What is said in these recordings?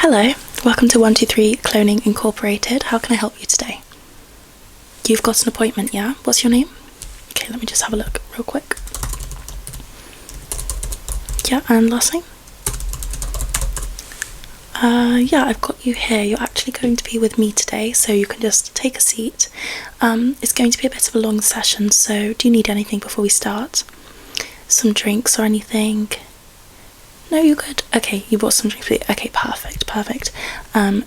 Hello, welcome to 123 Cloning Incorporated. How can I help you today? You've got an appointment, yeah? What's your name? Okay, let me just have a look real quick. Yeah, and last name? Yeah, I've got you here. You're actually going to be with me today, so you can just take a seat. It's going to be a bit of a long session, so do you need anything before we start? Some drinks or anything? No, you're good. Okay, you bought some drinks for you. Okay, perfect.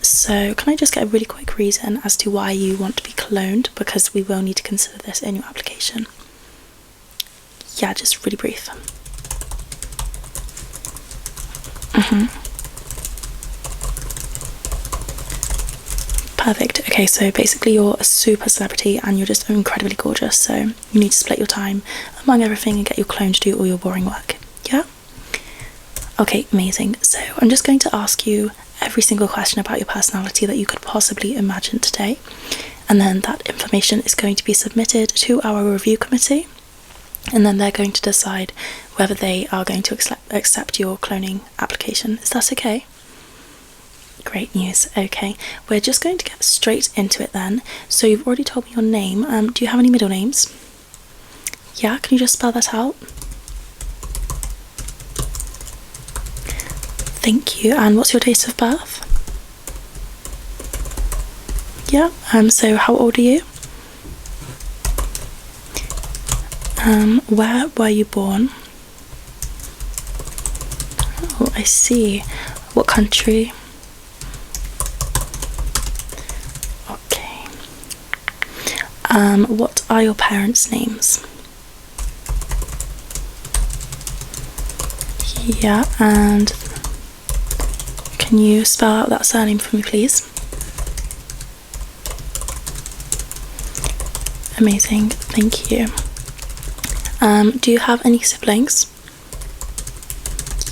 So can I just get a really quick reason as to why you want to be cloned, because we will need to consider this in your application. Yeah, just really brief. Perfect. Okay, so basically you're a super celebrity and you're just incredibly gorgeous, so you need to split your time among everything and get your clone to do all your boring work. Yeah? Okay, amazing. So I'm just going to ask you every single question about your personality that you could possibly imagine today, and then that information is going to be submitted to our review committee, and then they're going to decide whether they are going to accept your cloning application. Is that okay? Great news. Okay, we're just going to get straight into it then. So you've already told me your name. Do you have any middle names? Yeah, can you just spell that out? Thank you. And what's your date of birth? Yeah, so how old are you? Where were you born? Oh, I see. What country? Okay. What are your parents' names? Yeah, and can you spell out that surname for me, please? Amazing, thank you. Do you have any siblings?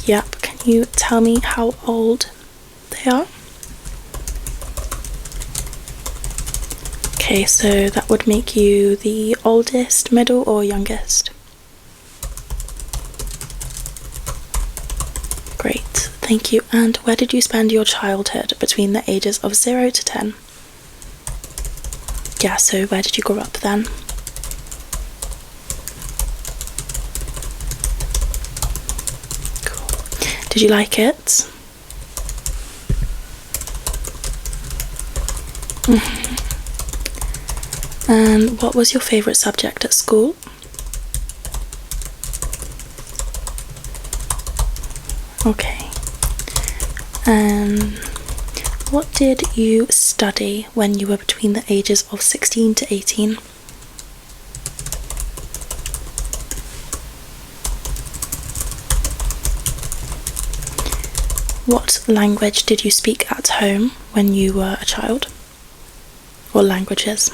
Yep, can you tell me how old they are? Okay, so that would make you the oldest, middle, or youngest? Great, thank you. And where did you spend your childhood between the ages of 0 to 10? Yeah, so where did you grow up then? Cool. Did you like it? And what was your favourite subject at school? Okay. What did you study when you were between the ages of 16 to 18? What language did you speak at home when you were a child? Or languages?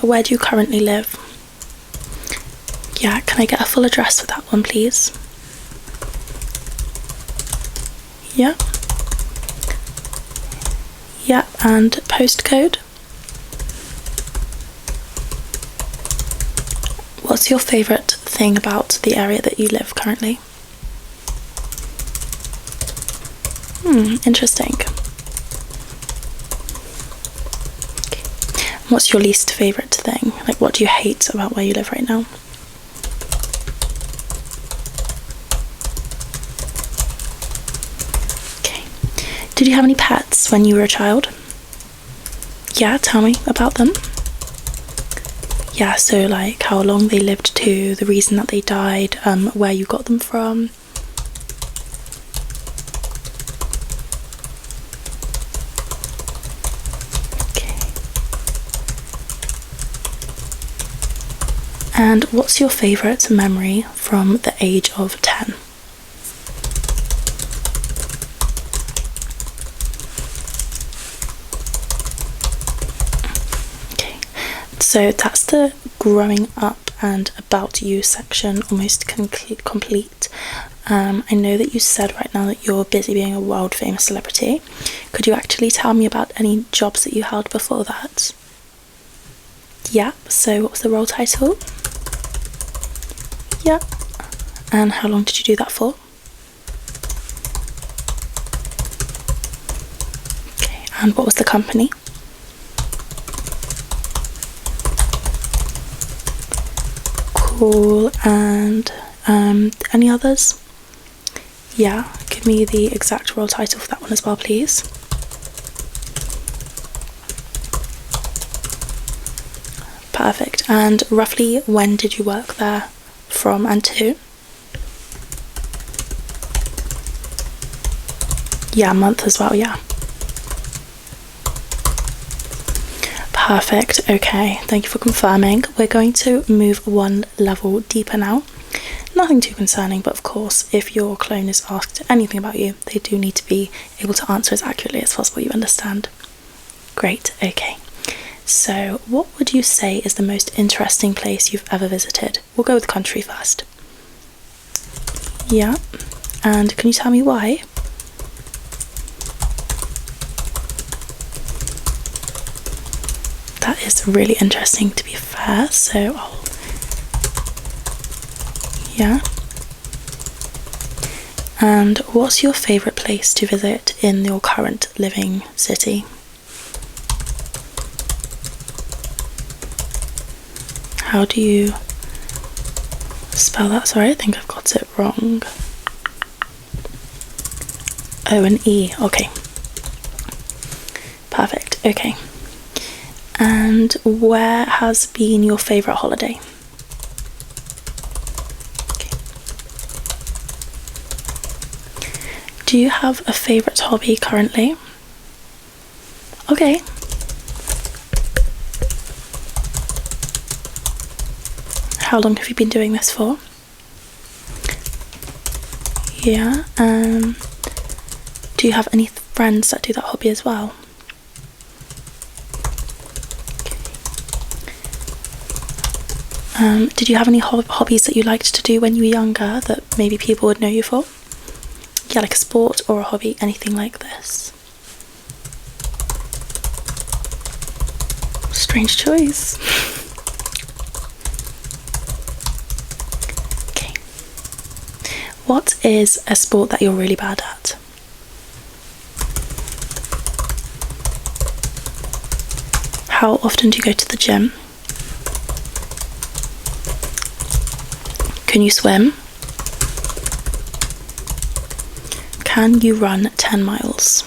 Where do you currently live? Yeah, can I get a full address for that one, please? Yeah. Yeah, and postcode? What's your favourite thing about the area that you live currently? Interesting. Okay. What's your least favourite thing? Like, what do you hate about where you live right now? Okay. Did you have any pets when you were a child? Yeah, tell me about them. Yeah, so like how long they lived to, the reason that they died, where you got them from. Okay. And what's your favourite memory from the age of 10? So that's the growing up and about you section almost complete. I know that you said right now that you're busy being a world famous celebrity. Could you actually tell me about any jobs that you held before that? Yeah, so what was the role title? Yeah, And how long did you do that for? Okay, and what was the company? Cool, and any others? Yeah, give me the exact role title for that one as well, please. Perfect. And roughly when did you work there from and to? Yeah, month as well, yeah. Perfect. Okay, thank you for confirming. We're going to move one level deeper now. Nothing too concerning, but of course, if your clone is asked anything about you, they do need to be able to answer as accurately as possible, you understand? Great, okay. So, what would you say is the most interesting place you've ever visited? We'll go with country first. Yeah, and can you tell me why? That is really interesting, to be fair, so yeah. And what's your favourite place to visit in your current living city? How do you spell that? Sorry, I think I've got it wrong. O and E, okay. Perfect, okay. And where has been your favourite holiday? Okay. Do you have a favourite hobby currently? Okay. How long have you been doing this for? Yeah. Do you have any friends that do that hobby as well? Did you have any hobbies that you liked to do when you were younger that maybe people would know you for? Yeah, like a sport or a hobby, anything like this. Strange choice. Okay. What is a sport that you're really bad at? How often do you go to the gym? Can you swim? Can you run 10 miles?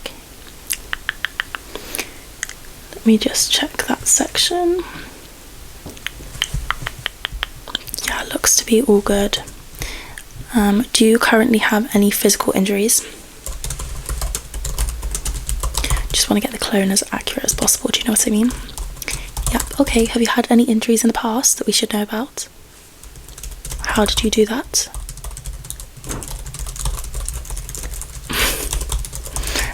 Okay. Let me just check that section. Yeah, it looks to be all good. Do you currently have any physical injuries? Just want to get the clone as accurate as possible, do you know what I mean? Yep, okay. Have you had any injuries in the past that we should know about? How did you do that?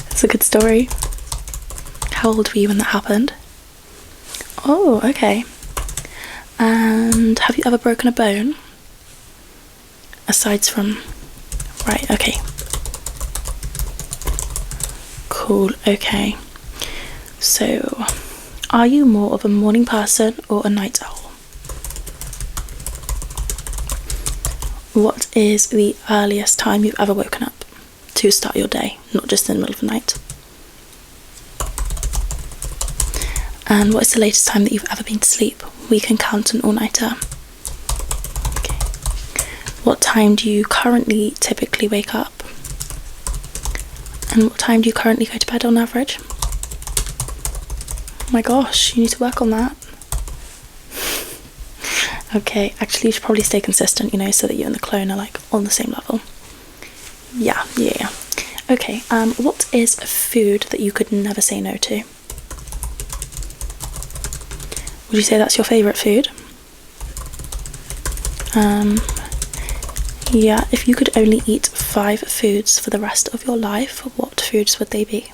That's a good story. How old were you when that happened? Oh, okay. And have you ever broken a bone? Aside from... Right, okay. Cool, okay. So, are you more of a morning person or a night owl? What is the earliest time you've ever woken up to start your day, not just in the middle of the night? And what is the latest time that you've ever been to sleep? We can count an all-nighter. Okay. What time do you currently typically wake up? And what time do you currently go to bed on average? Oh my gosh, you need to work on that. Okay, actually you should probably stay consistent, you know, so that you and the clone are like on the same level. Yeah. Okay, what is a food that you could never say no to? Would you say that's your favourite food? Yeah, if you could only eat 5 foods for the rest of your life, what foods would they be?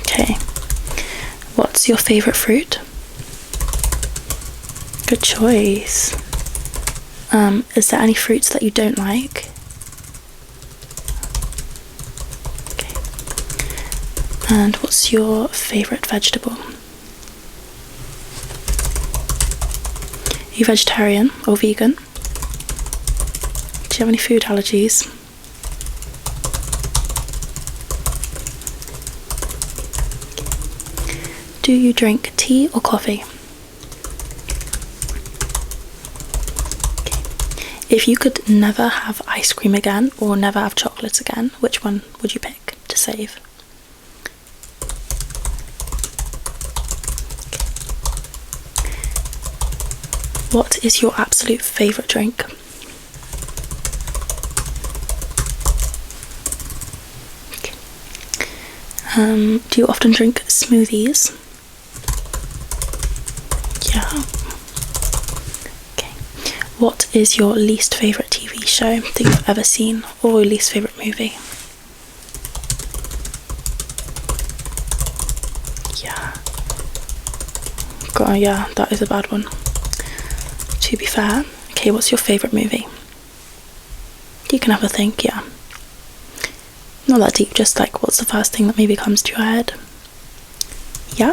Okay. What's your favourite fruit? Good choice. Is there any fruits that you don't like? Okay. And what's your favourite vegetable? Are you vegetarian or vegan? Do you have any food allergies? Do you drink tea or coffee? Okay. If you could never have ice cream again or never have chocolates again, which one would you pick to save? What is your absolute favourite drink? Okay. Do you often drink smoothies? Yeah. Okay. What is your least favourite TV show that you've ever seen, or your least favourite movie? Yeah. God, yeah, that is a bad one. To be fair, okay, what's your favourite movie? You can have a think, yeah. Not that deep, just like what's the first thing that maybe comes to your head? Yeah?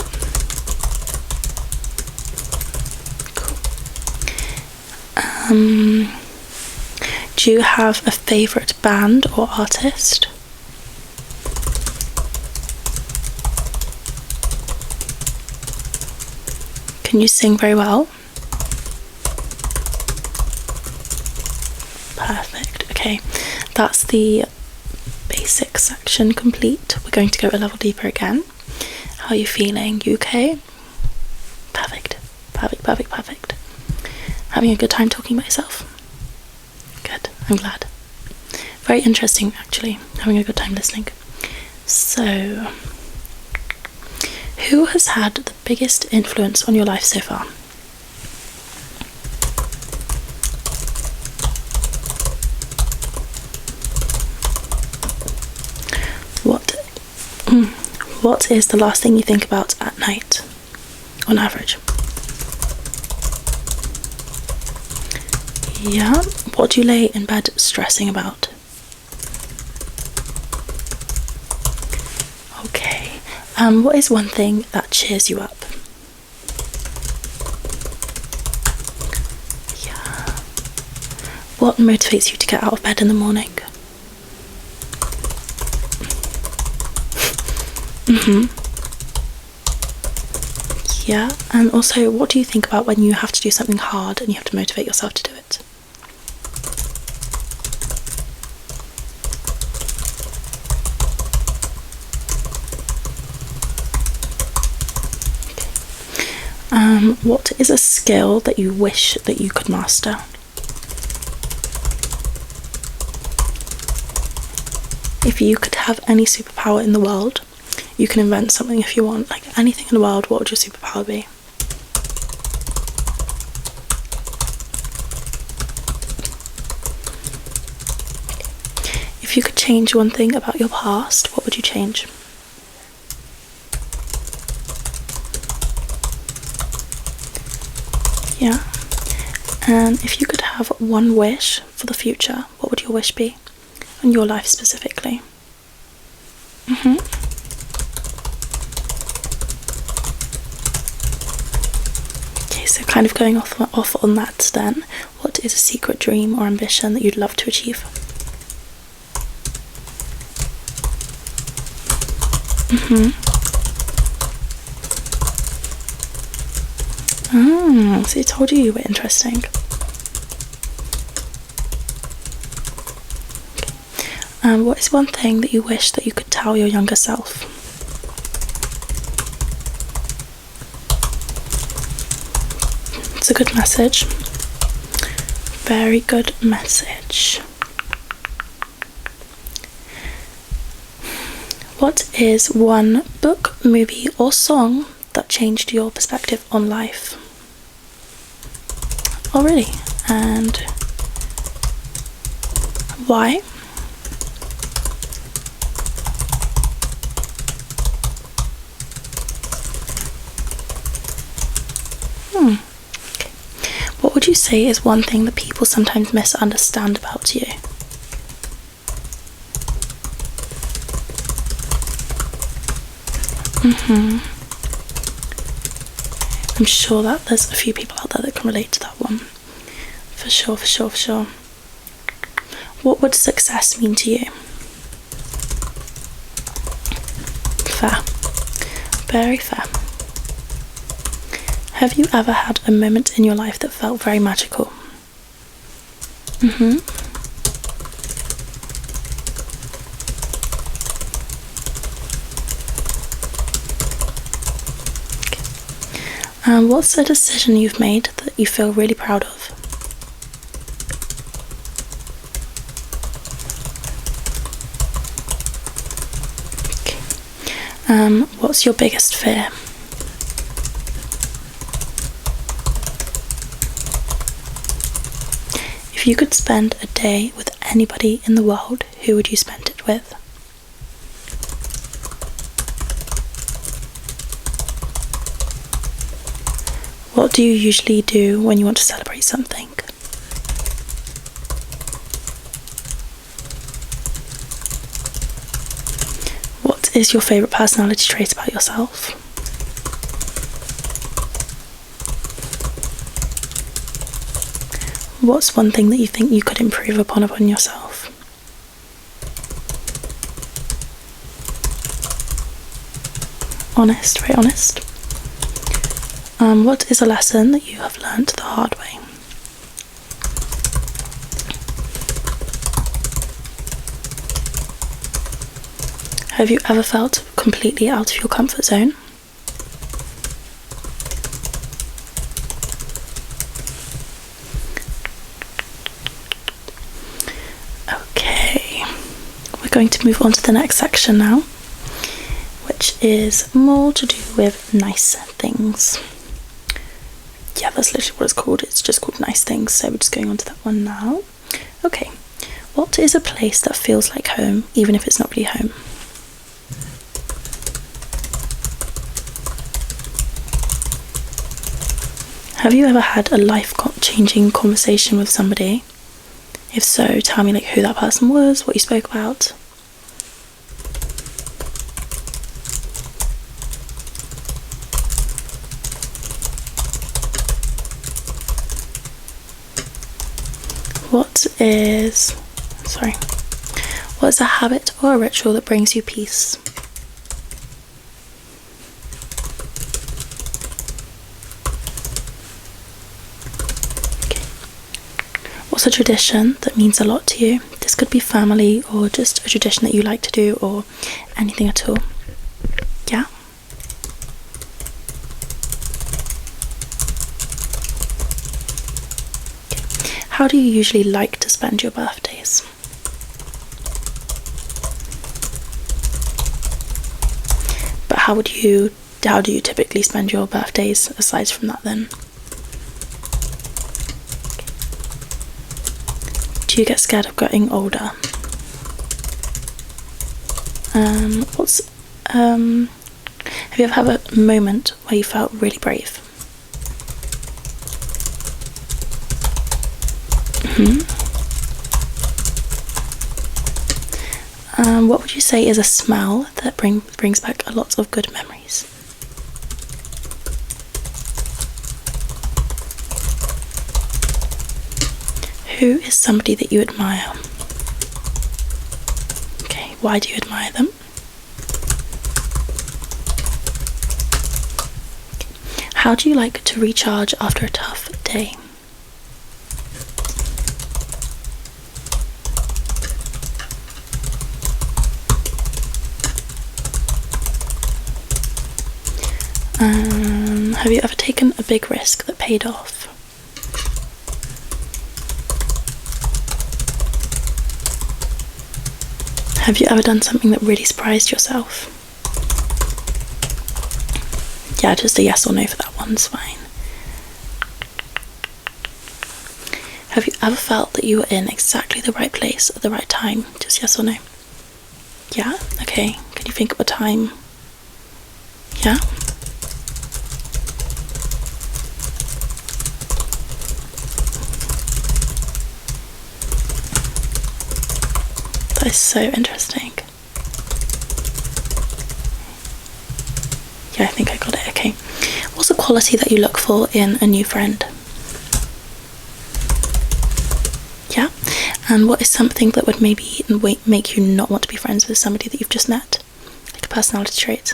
Cool. Do you have a favourite band or artist? Can you sing very well? Perfect. Okay, that's the basic section complete. We're going to go a level deeper again. How are you feeling? You okay? Perfect. Perfect, perfect, perfect. Having a good time talking about yourself? Good, I'm glad. Very interesting, actually. Having a good time listening. So, who has had the biggest influence on your life so far? What is the last thing you think about at night, on average? Yeah. What do you lay in bed stressing about? Okay. What is one thing that cheers you up? Yeah. What motivates you to get out of bed in the morning? Yeah, and also, what do you think about when you have to do something hard and you have to motivate yourself to do it? Okay. What is a skill that you wish that you could master? If you could have any superpower in the world, you can invent something if you want, like anything in the world, what would your superpower be? If you could change one thing about your past, what would you change? Yeah. And if you could have one wish for the future, what would your wish be? On your life specifically? So kind of going off on that then, what is a secret dream or ambition that you'd love to achieve? So I told you were interesting. Okay. What is one thing that you wish that you could tell your younger self? It's a good message. Very good message. What is one book, movie, or song that changed your perspective on life? Oh, really? And why? Okay. What would you say is one thing that people sometimes misunderstand about you? I'm sure that there's a few people out there that can relate to that one. For sure, for sure, for sure. What would success mean to you? Fair. Very fair. Have you ever had a moment in your life that felt very magical? What's a decision you've made that you feel really proud of? Okay. What's your biggest fear? If you could spend a day with anybody in the world, who would you spend it with? What do you usually do when you want to celebrate something? What is your favourite personality trait about yourself? What's one thing that you think you could improve upon yourself? Honest, very honest. What is a lesson that you have learnt the hard way? Have you ever felt completely out of your comfort zone? Okay, we're going to move on to the next section now, which is more to do with nice things. Yeah, that's literally what it's called. It's just called nice things, so we're just going on to that one now. Okay, what is a place that feels like home, even if it's not really home? Have you ever had a life-changing conversation with somebody? If so, tell me who that person was, what you spoke about. What is a habit or a ritual that brings you peace? Okay. What's a tradition that means a lot to you? This could be family or just a tradition that you like to do or anything at all. Yeah? How do you usually like to spend your birthdays? But how do you typically spend your birthdays aside from that then? Do you get scared of getting older? Have you ever had a moment where you felt really brave? What would you say is a smell that brings back a lot of good memories? Who is somebody that you admire? Okay, why do you admire them? How do you like to recharge after a tough day? Have you ever taken a big risk that paid off? Have you ever done something that really surprised yourself? Yeah, just a yes or no for that one's fine. Have you ever felt that you were in exactly the right place at the right time? Just yes or no? Yeah? Okay. Can you think of a time? Yeah? That is so interesting. Yeah, I think I got it. Okay. What's a quality that you look for in a new friend? Yeah. And what is something that would maybe make you not want to be friends with somebody that you've just met? Like a personality trait?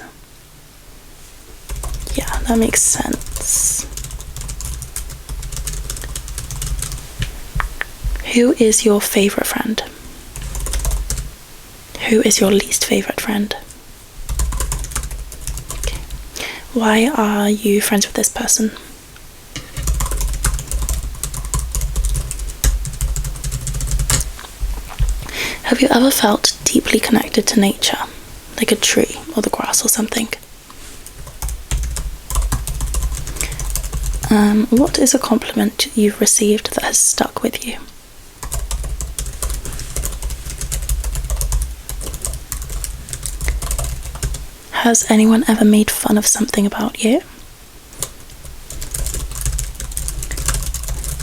Yeah, that makes sense. Who is your favourite friend? Who is your least favourite friend? Okay. Why are you friends with this person? Have you ever felt deeply connected to nature, like a tree or the grass or something? What is a compliment you've received that has stuck with you? Has anyone ever made fun of something about you?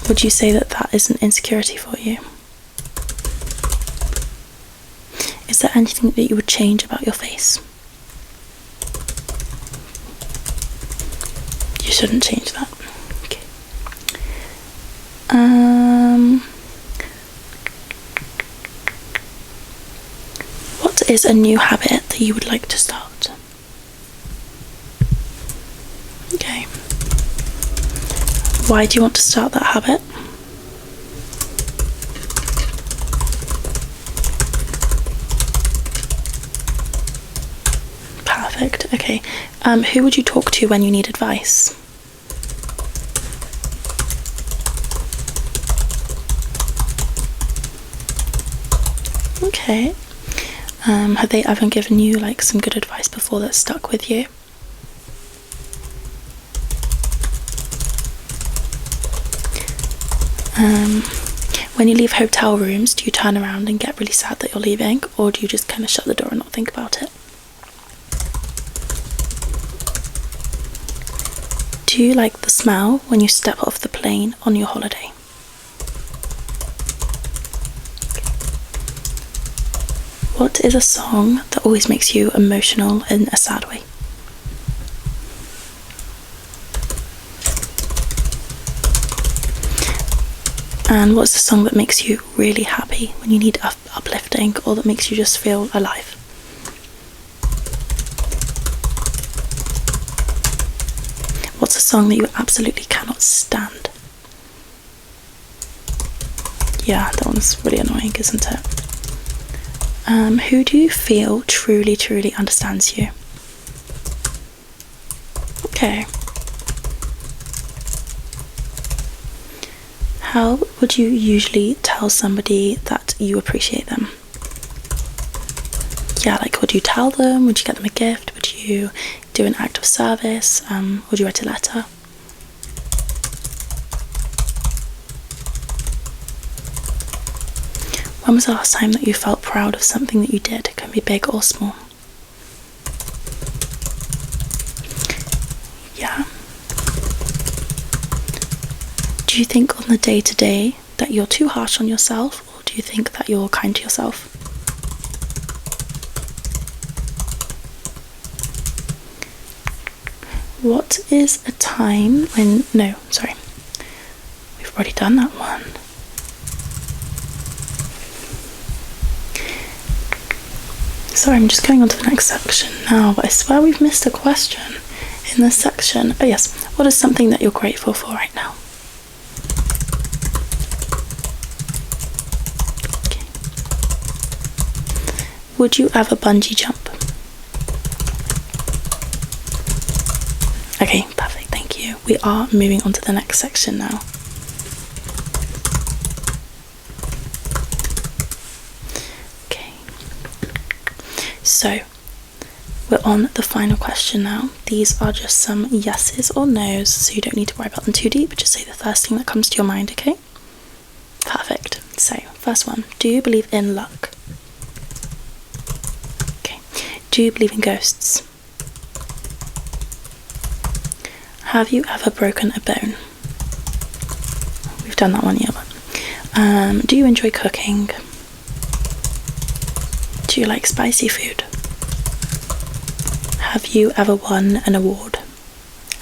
Would you say that that is an insecurity for you? Is there anything that you would change about your face? You shouldn't change that. Okay. What is a new habit that you would like to start? Okay. Why do you want to start that habit? Perfect. Okay. Who would you talk to when you need advice? Okay. Have they ever given you like some good advice before that stuck with you? When you leave hotel rooms, do you turn around and get really sad that you're leaving, or do you just kind of shut the door and not think about it? Do you like the smell when you step off the plane on your holiday? What is a song that always makes you emotional in a sad way? And what's the song that makes you really happy when you need uplifting, or that makes you just feel alive? What's a song that you absolutely cannot stand? Yeah, that one's really annoying, isn't it? Who do you feel truly, truly understands you? Okay. How would you usually tell somebody that you appreciate them? Yeah, like would you tell them? Would you get them a gift? Would you do an act of service? Would you write a letter? When was the last time that you felt proud of something that you did? It can be big or small. Yeah. Do you think on the day-to-day that you're too harsh on yourself, or do you think that you're kind to yourself? What is a time when... No, sorry. We've already done that one. Sorry, I'm just going on to the next section now, but I swear we've missed a question in this section. Oh yes, what is something that you're grateful for right now? Okay. Would you ever bungee jump? Okay, perfect, thank you. We are moving on to the next section now. So, we're on the final question now. These are just some yeses or nos, so you don't need to worry about them too deep, just say the first thing that comes to your mind, okay? Perfect. So, first one, do you believe in luck? Okay. Do you believe in ghosts? Have you ever broken a bone? We've done that one, yeah, but do you enjoy cooking? Do you like spicy food? Have you ever won an award?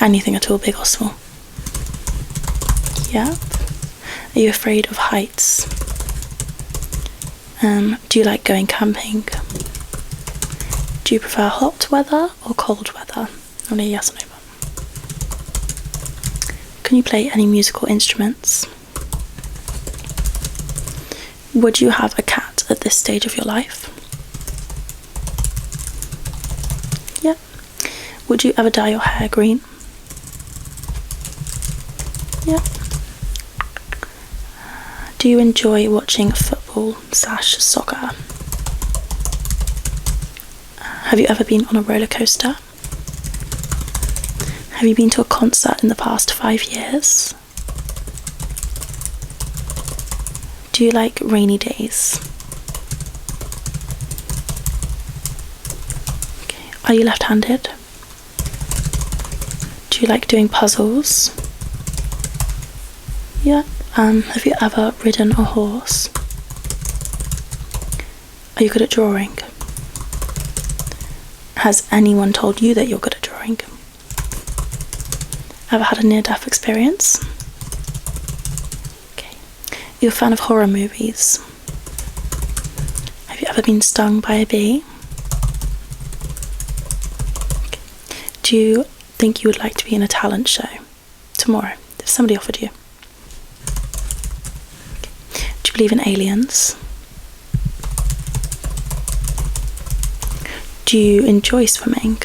Anything at all, big or small? Yeah. Are you afraid of heights? Do you like going camping? Do you prefer hot weather or cold weather? Only yes or no. Can you play any musical instruments? Would you have a cat at this stage of your life? Yeah. Would you ever dye your hair green? Yeah. Do you enjoy watching football/soccer? Have you ever been on a roller coaster? Have you been to a concert in the past 5 years? Do you like rainy days? Okay. Are you left-handed? Do you like doing puzzles? Yeah. Have you ever ridden a horse? Are you good at drawing? Has anyone told you that you're good at drawing? Ever had a near-death experience? Okay. Are you a fan of horror movies? Have you ever been stung by a bee? Okay. Do you think you would like to be in a talent show tomorrow if somebody offered you? Okay. Do you believe in aliens? Do you enjoy swimming?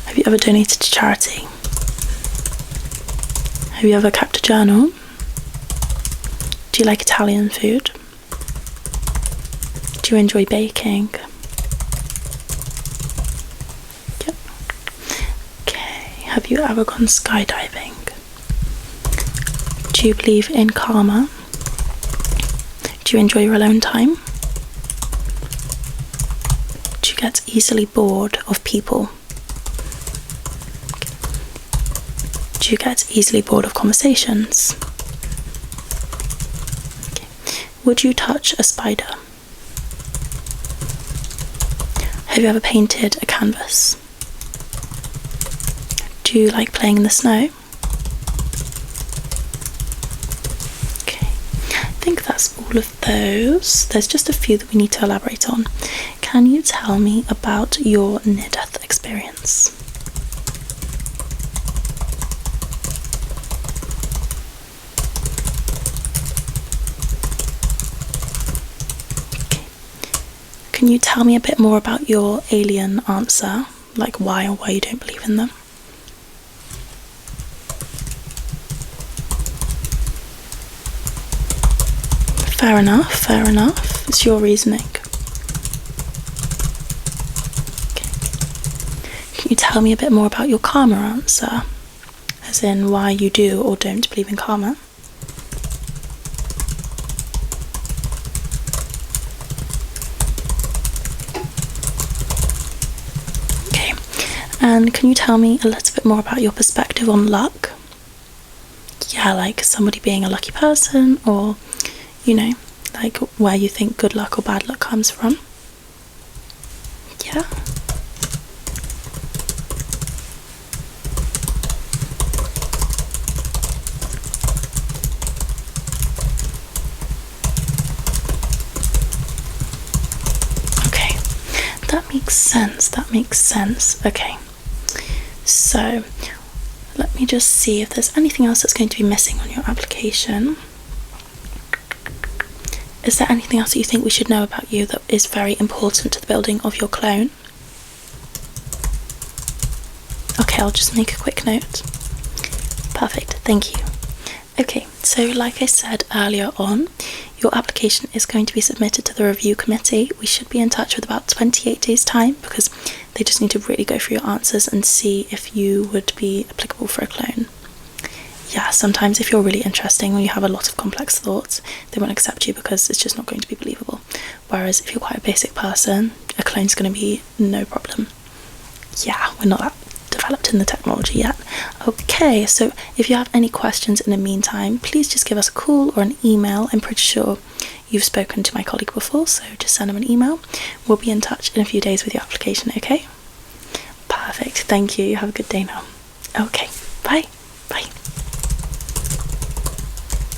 Have you ever donated to charity? Have you ever kept a journal? Do you like Italian food? Do you enjoy baking? Yep. Okay. Have you ever gone skydiving? Do you believe in karma? Do you enjoy your alone time? Do you get easily bored of people? Do you get easily bored of conversations? Okay. Would you touch a spider? Have you ever painted a canvas? Do you like playing in the snow? Okay. I think that's all of those. There's just a few that we need to elaborate on. Can you tell me about your near-death experience? Can you tell me a bit more about your alien answer? Like why or why you don't believe in them? Fair enough, fair enough. It's your reasoning. Okay. Can you tell me a bit more about your karma answer? As in why you do or don't believe in karma? And can you tell me a little bit more about your perspective on luck? Yeah, like somebody being a lucky person, or, you know, like where you think good luck or bad luck comes from. Yeah. Okay, that makes sense. Okay. So, let me just see if there's anything else that's going to be missing on your application. Is there anything else that you think we should know about you that is very important to the building of your clone? Okay, I'll just make a quick note. Perfect, thank you. Okay, so like I said earlier on, your application is going to be submitted to the review committee. We should be in touch with about 28 days time because they just need to really go through your answers and see if you would be applicable for a clone. Yeah, sometimes if you're really interesting or you have a lot of complex thoughts, they won't accept you because it's just not going to be believable. Whereas if you're quite a basic person, a clone's going to be no problem. Yeah, we're not that developed in the technology yet. Okay, so if you have any questions in the meantime, please just give us a call or an email. I'm pretty sure you've spoken to my colleague before, so just send him an email. We'll be in touch in a few days with your application, okay? Perfect, thank you. You have a good day now. Okay, bye.